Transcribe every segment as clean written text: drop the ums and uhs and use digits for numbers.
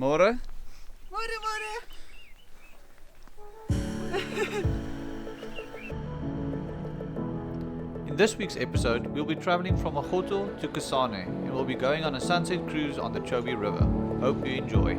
Môre? Môre, môre. In this week's episode, we'll be traveling from Mokgoto to Kasane and we'll be going on a sunset cruise on the Chobe River. Hope you enjoy.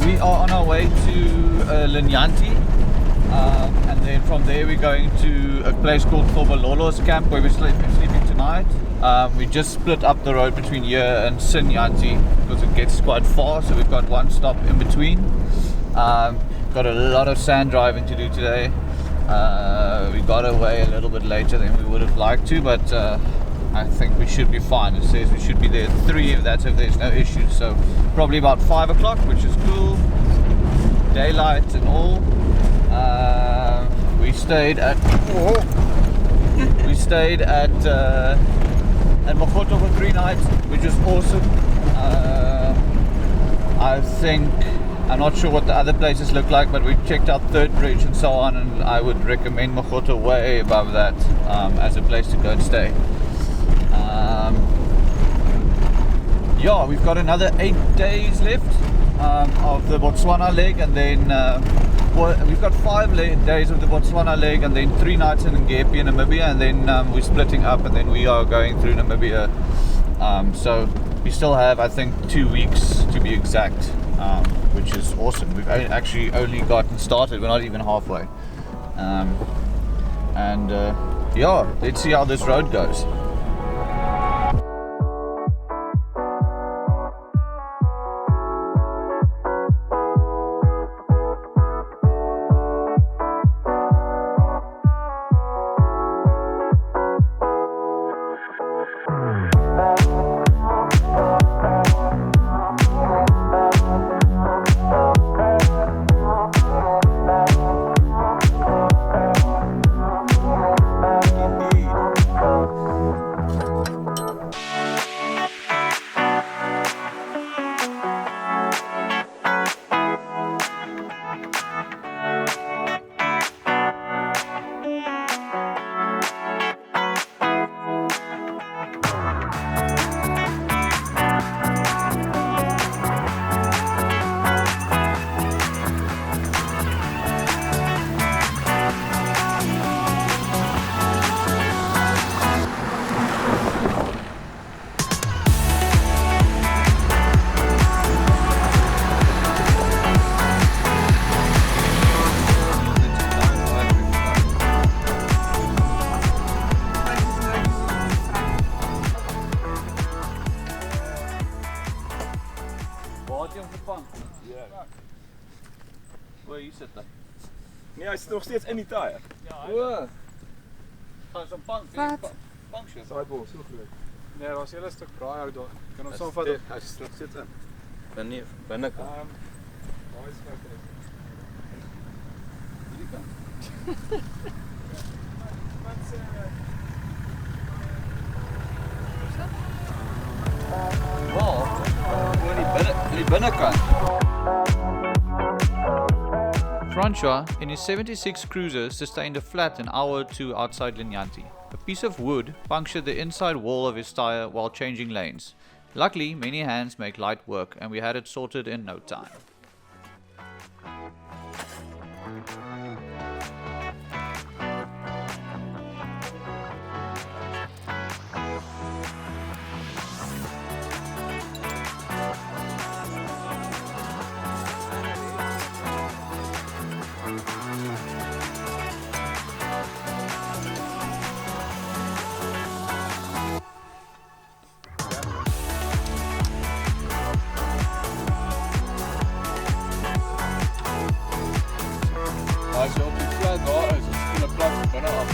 We are on our way to Linyanti, and then from there we're going to a place called Thobalolo's camp where we're sleeping tonight. We just split up the road between here and Sinyanti because it gets quite far, so we've got one stop in between. Got a lot of sand driving to do today. We got away a little bit later than we would have liked to, but I think we should be fine. It says we should be there at 3 if there's no issues. So probably about 5 o'clock, which is cool. Daylight and all. We stayed at Mokgoto for 3 nights, which was awesome. I'm not sure what the other places look like, but we checked out Third Bridge and so on, and I would recommend Mokgoto way above that as a place to go and stay. We've got another 8 days left of the Botswana leg, and then we've got 5 days of the Botswana leg, and then 3 nights in Ngepi in Namibia, and then we're splitting up, and then we are going through Namibia. So we still have, I think, 2 weeks to be exact, which is awesome. We've actually only gotten started. We're not even halfway. Let's see how this road goes. Waar hier zitten? Nee, hij zit nog steeds in die tire. Ja, gaan zo'n puncture. Sidewall, so goed. Nee, dat was een hele stuk braai uit daar. Kan ons Hij saamvatten. zit nog steeds in. Nee, binnekant. Waar is het? Hierdie kant. Wow, die binnenkant. Francois, in his 76 cruiser, sustained a flat an hour or 2 outside Linyanti. A piece of wood punctured the inside wall of his tire while changing lanes. Luckily, many hands make light work, and we had it sorted in no time. Als je op die flat daar is, is het een plek binne af.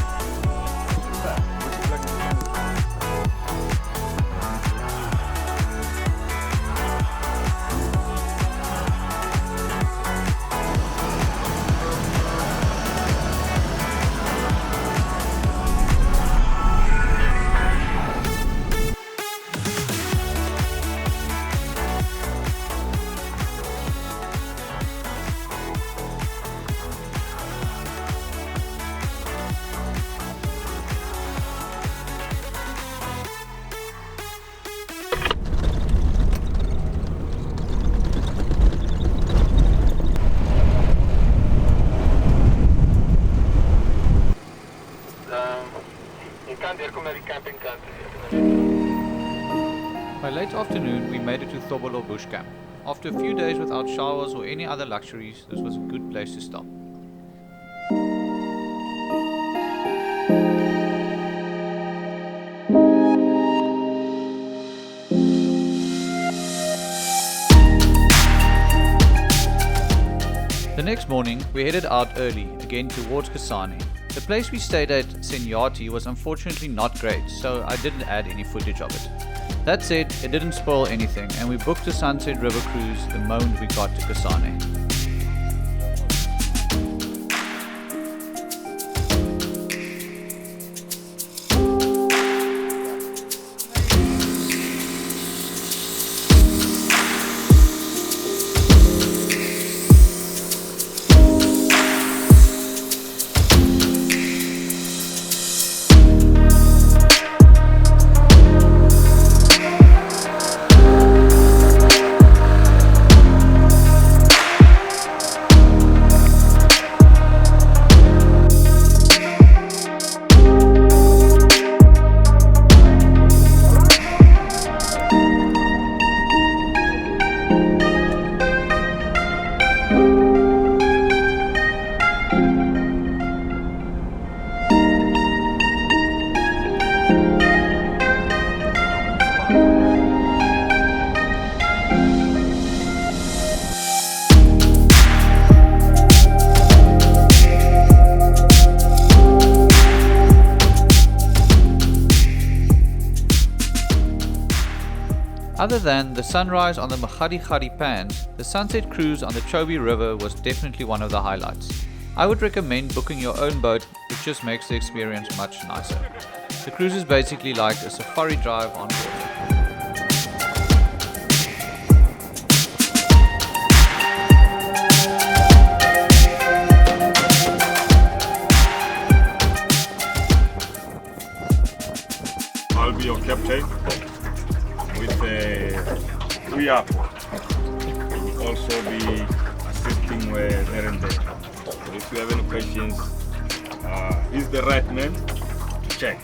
By late afternoon, we made it to Thobolo Bush Camp. After a few days without showers or any other luxuries, this was a good place to stop. The next morning, we headed out early, again towards Kasane. The place we stayed at, Senyati, was unfortunately not great, so I didn't add any footage of it. That said, it didn't spoil anything, and we booked a Sunset River cruise the moment we got to Kasane. Other than the sunrise on the Magadi Pans, the sunset cruise on the Chobe River was definitely one of the highlights. I would recommend booking your own boat, it just makes the experience much nicer. The cruise is basically like a safari drive on water. I'll be your captain with Uya. He will also be assisting there and there. So if you have any questions, he's the right man to check.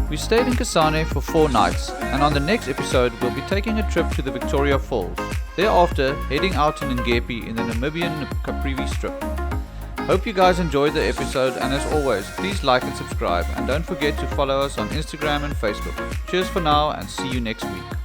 We stayed in Kasane for 4 nights, and on the next episode we'll be taking a trip to the Victoria Falls, thereafter heading out to Ngepi in the Namibian Caprivi Strip. Hope you guys enjoyed the episode, and as always, please like and subscribe, and don't forget to follow us on Instagram and Facebook. Cheers for now, and see you next week.